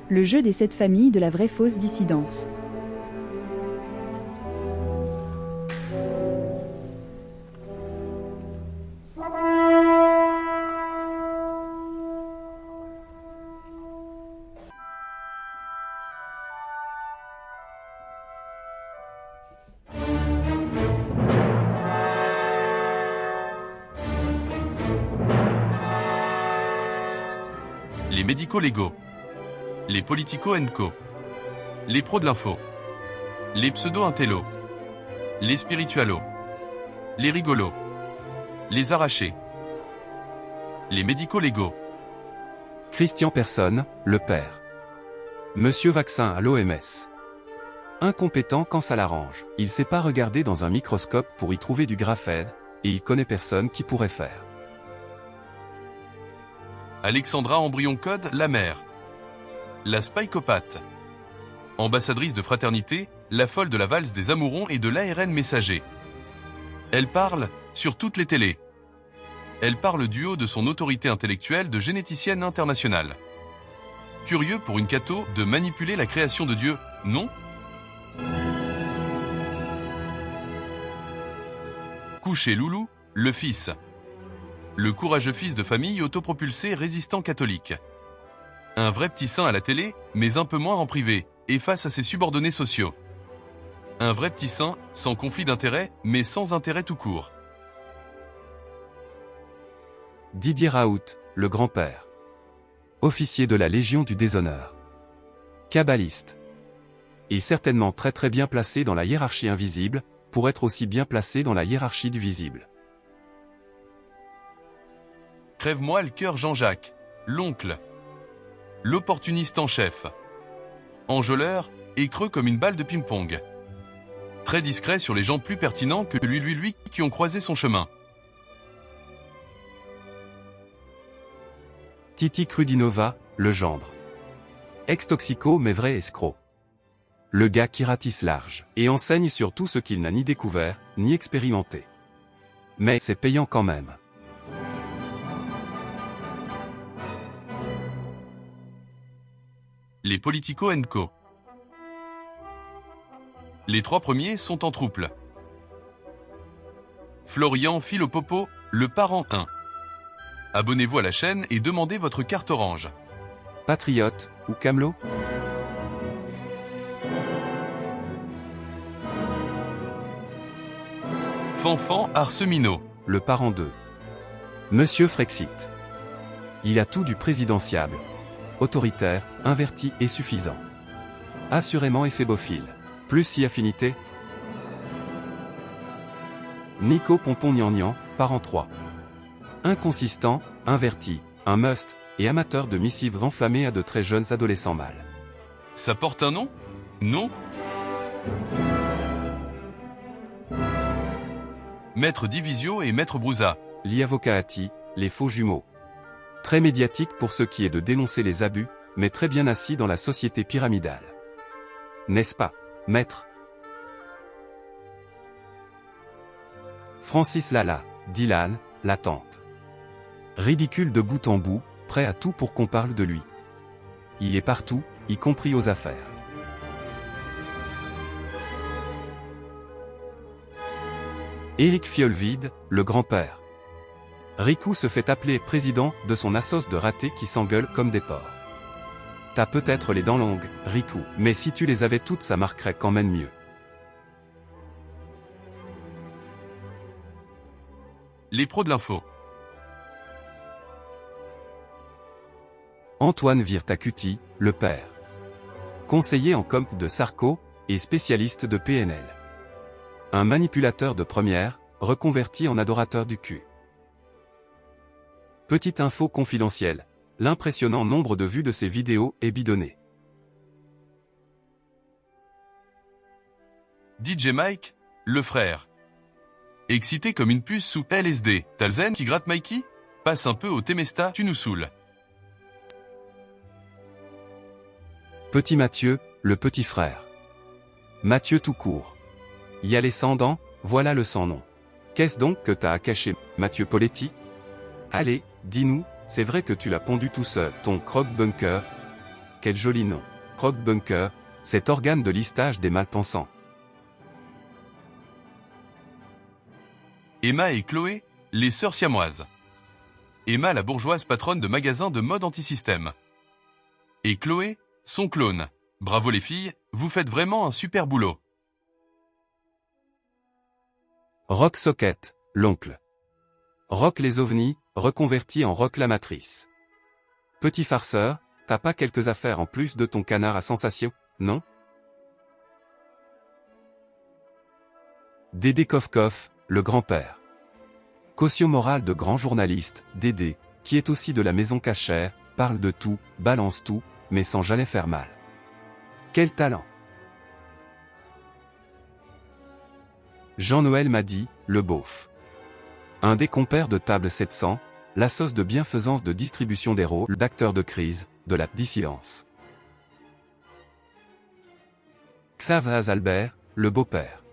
Le jeu des 7 familles de la vraie-fausse dissidence. Les médico-légaux, les politico-enco, les pros de l'info, les pseudo-intellos, les spiritualos, les rigolos, les arrachés, les médico-légaux. Christian Personne, le père. Monsieur Vaccin à l'OMS. Incompétent quand ça l'arrange. Il sait pas regarder dans un microscope pour y trouver du graphène, et il connaît personne qui pourrait faire. Alexandra Embryon Code, la mère. La spikopathe. Ambassadrice de fraternité, la folle de la valse des amourons et de l'ARN messager. Elle parle sur toutes les télés. Elle parle du haut de son autorité intellectuelle de généticienne internationale. Curieux pour une catho de manipuler la création de Dieu, non? Couché Loulou, le fils. Le courageux fils de famille autopropulsé résistant catholique. Un vrai petit saint à la télé, mais un peu moins en privé, et face à ses subordonnés sociaux. Un vrai petit saint, sans conflit d'intérêt, mais sans intérêt tout court. Didier Raoult, le grand-père. Officier de la Légion du déshonneur. Kabbaliste. Et certainement très bien placé dans la hiérarchie invisible, pour être aussi bien placé dans la hiérarchie du visible. Crève-moi le cœur Jean-Jacques, l'oncle. L'opportuniste en chef. Enjôleur et creux comme une balle de ping-pong. Très discret sur les gens plus pertinents que lui qui ont croisé son chemin. Titi Krudinova, le gendre. Ex-toxico mais vrai escroc. Le gars qui ratisse large, et enseigne sur tout ce qu'il n'a ni découvert, ni expérimenté. Mais c'est payant quand même. Les politico-enco. Les 3 premiers sont en trouble. Florian Philopopo, le parent 1. Abonnez-vous à la chaîne et demandez votre carte orange. Patriote, ou Camelot? Fanfan Arsemino. Le parent 2. Monsieur Frexit. Il a tout du présidentiable. Autoritaire, inverti et suffisant. Assurément éphébophile. Plus si affinité. Nico Pompon Gnangnan, parent 3. Inconsistant, inverti, un must, et amateur de missives enflammées à de très jeunes adolescents mâles. Ça porte un nom? Non? Maître Divisio et Maître Brouza. Liavocaati, les faux jumeaux. Très médiatique pour ce qui est de dénoncer les abus, mais très bien assis dans la société pyramidale. N'est-ce pas, maître? Francis Lala, Dylan, la tante. Ridicule de bout en bout, prêt à tout pour qu'on parle de lui. Il est partout, y compris aux affaires. Éric Fiolvide, le grand-père. Rikou se fait appeler président de son assos de ratés qui s'engueulent comme des porcs. T'as peut-être les dents longues, Rikou, mais si tu les avais toutes ça marquerait quand même mieux. Les pros de l'info. Antoine Virtacuti, le père. Conseiller en com de Sarko, et spécialiste de PNL. Un manipulateur de première, reconverti en adorateur du cul. Petite info confidentielle, l'impressionnant nombre de vues de ses vidéos est bidonné. DJ Mike, le frère. Excité comme une puce sous LSD, t'as le zen qui gratte Mikey? Passe un peu au Temesta, tu nous saoules. Petit Mathieu, le petit frère. Mathieu tout court. Y a les 100 dents, voilà le sans nom. Qu'est-ce donc que t'as à cacher, Mathieu Poletti? Allez, dis-nous, c'est vrai que tu l'as pondu tout seul, ton croque-bunker. quel joli nom. Croque-Bunker, cet organe de listage des malpensants. Emma et Chloé, les sœurs siamoises. Emma, la bourgeoise patronne de magasins de mode anti-système. Et Chloé, son clone. Bravo les filles, vous faites vraiment un super boulot. Rock Socket, l'oncle. Rock les ovnis, reconverti en Rock la matrice. Petit farceur, t'as pas quelques affaires en plus de ton canard à sensation, non? Dédé Koff, le grand-père. Caution morale de grand journaliste, Dédé, qui est aussi de la maison cachère, parle de tout, balance tout, mais sans jamais faire mal. Quel talent! Jean-Noël m'a dit, le beauf. Un des compères de table 700, la sauce de bienfaisance de distribution des rôles d'acteurs de crise, de la dissidence. Xavier Albert, le beau-père.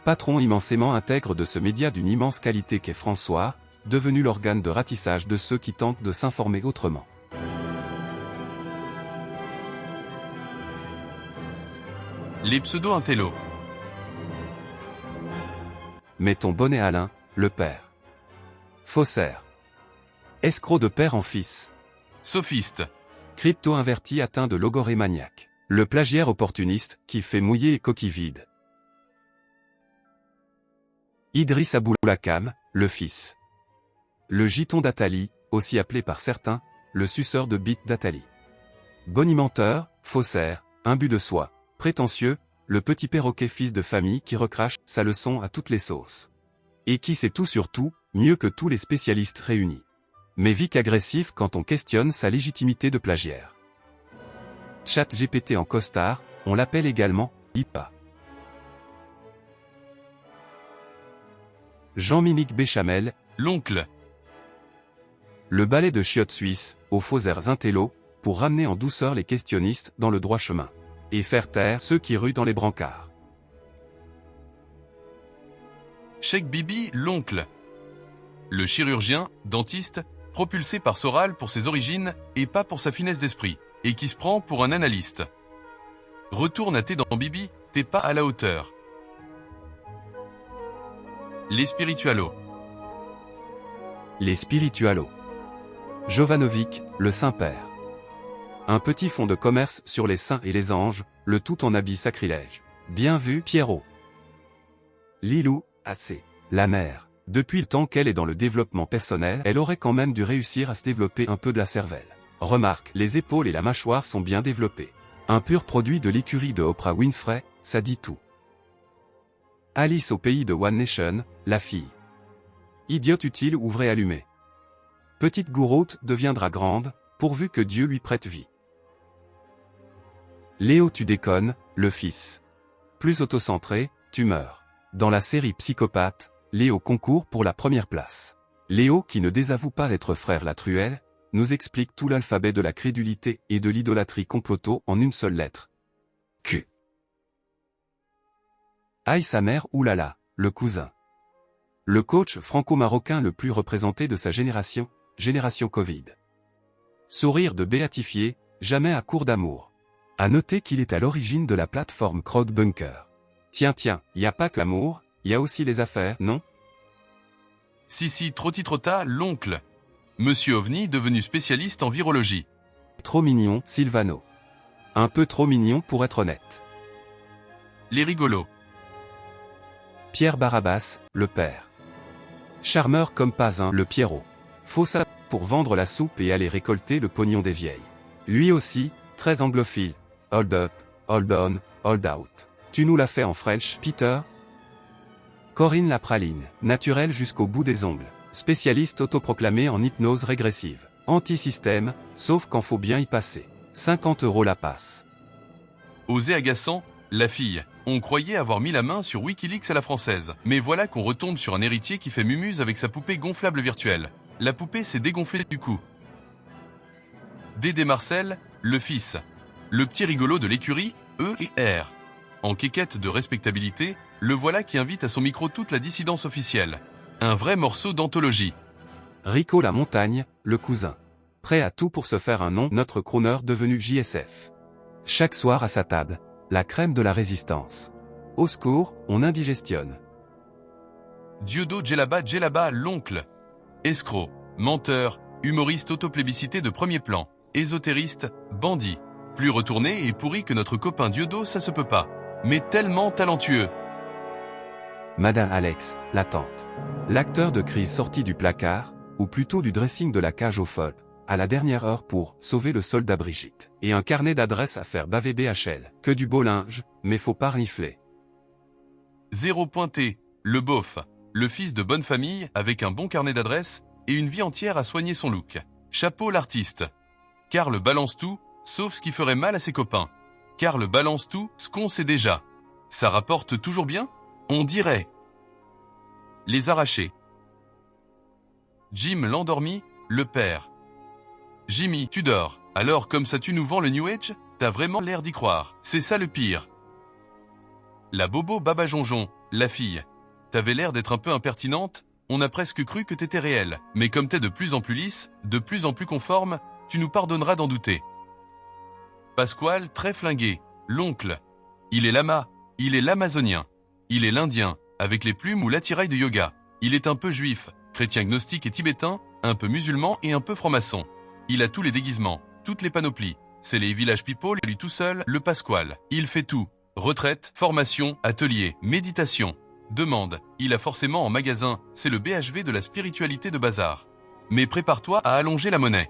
Patron immensément intègre de ce média d'une immense qualité qu'est François, devenu l'organe de ratissage de ceux qui tentent de s'informer autrement. Les pseudo-intellos. Mets ton bonnet Alain, le père. Faussaire. Escroc de père en fils. Sophiste. Crypto-inverti atteint de logorée maniaque. Le plagiaire opportuniste, qui fait mouiller et coquille vide. Idriss Aboulakam, le fils. Le giton d'Atali, aussi appelé par certains, le suceur de bite d'Atali. Bonimenteur, faussaire, imbu de soi, prétentieux, le petit perroquet fils de famille qui recrache sa leçon à toutes les sauces. Et qui sait tout sur tout, mieux que tous les spécialistes réunis. Mais vic agressif quand on questionne sa légitimité de plagiaire. ChatGPT en costard, on l'appelle également IPA. Jean-Minique Béchamel, l'oncle. Le balai de chiottes suisses, aux faux airs intello, pour ramener en douceur les questionnistes dans le droit chemin. Et faire taire ceux qui ruent dans les brancards. Cheikh Bibi, l'oncle. Le chirurgien, dentiste, propulsé par Soral pour ses origines et pas pour sa finesse d'esprit, et qui se prend pour un analyste. Retourne à tes dents Bibi, t'es pas à la hauteur. Les spiritualos. Les spiritualos. Jovanovic, le Saint-Père. Un petit fonds de commerce sur les saints et les anges, le tout en habit sacrilège. Bien vu, Pierrot. Lilou, assez. La mère. Depuis le temps qu'elle est dans le développement personnel, elle aurait quand même dû réussir à se développer un peu de la cervelle. Remarque, les épaules et la mâchoire sont bien développées. Un pur produit de l'écurie de Oprah Winfrey, ça dit tout. Alice au pays de One Nation, la fille. Idiote utile ouvrée allumée. Petite gouroute deviendra grande, pourvu que Dieu lui prête vie. Léo tu déconnes, le fils. Plus autocentré, tu meurs. Dans la série Psychopathe, Léo concourt pour la première place. Léo, qui ne désavoue pas être frère Latruelle, nous explique tout l'alphabet de la crédulité et de l'idolâtrie comploto en une seule lettre. Q. Aïe sa mère, oulala, le cousin. Le coach franco-marocain le plus représenté de sa génération, génération Covid. Sourire de béatifié, jamais à court d'amour. À noter qu'il est à l'origine de la plateforme Croque-Bunker. Tiens, y a pas que l'amour, y a aussi les affaires, non? Si, Trotti-Trotta, l'oncle. Monsieur OVNI devenu spécialiste en virologie. Trop mignon, Silvano. Un peu trop mignon pour être honnête. Les rigolos. Pierre Barabas, le père. Charmeur comme pas un, le Pierrot. Faut ça pour vendre la soupe et aller récolter le pognon des vieilles. Lui aussi, très anglophile. Hold up, hold on, hold out. Tu nous l'as fait en French, Peter? Corinne la praline, naturelle jusqu'au bout des ongles. Spécialiste autoproclamée en hypnose régressive. Anti-système, sauf quand faut bien y passer. 50 € la passe. Osé agaçant, la fille. On croyait avoir mis la main sur Wikileaks à la française. Mais voilà qu'on retombe sur un héritier qui fait mumuse avec sa poupée gonflable virtuelle. La poupée s'est dégonflée du coup. Dédé Marcel, le fils. Le petit rigolo de l'écurie, E et R. En quéquette de respectabilité, le voilà qui invite à son micro toute la dissidence officielle. Un vrai morceau d'anthologie. Rico la montagne, le cousin. prêt à tout pour se faire un nom, notre crooner devenu JSF. Chaque soir à sa table, la crème de la résistance. Au secours, on indigestionne. Dieudo Djellaba, l'oncle. Escroc, menteur, humoriste autoplébiscité de premier plan, ésotériste, bandit. Plus retourné et pourri que notre copain Dieudo, ça se peut pas. Mais tellement talentueux. Madame Alex, la tante. L'acteur de crise sorti du placard, ou plutôt du dressing de la cage aux folles, à la dernière heure pour sauver le soldat Brigitte. Et un carnet d'adresses à faire baver BHL. Que du beau linge, mais faut pas renifler. Zéro pointé, le beauf. Le fils de bonne famille, avec un bon carnet d'adresses, et une vie entière à soigner son look. Chapeau l'artiste. Karl balance tout, sauf ce qui ferait mal à ses copains. Karl balance tout, ce qu'on sait déjà. Ça rapporte toujours bien? On dirait. Les arrachés. Jim l'endormi, le père. Jimmy, tu dors. Alors comme ça tu nous vends le New Age? T'as vraiment l'air d'y croire. C'est ça le pire. La bobo Baba Jonjon, la fille. T'avais l'air d'être un peu impertinente, on a presque cru que t'étais réelle. Mais comme t'es de plus en plus lisse, de plus en plus conforme, tu nous pardonneras d'en douter. Pasquale, très flingué, l'oncle. Il est lama, il est l'amazonien. Il est l'indien, avec les plumes ou l'attirail de yoga. Il est un peu juif, chrétien gnostique et tibétain, un peu musulman et un peu franc-maçon. Il a tous les déguisements, toutes les panoplies. C'est les Village People, lui tout seul, le Pasquale. Il fait tout. Retraite, formation, atelier, méditation. Demande, il a forcément en magasin, c'est le BHV de la spiritualité de bazar. Mais prépare-toi à allonger la monnaie.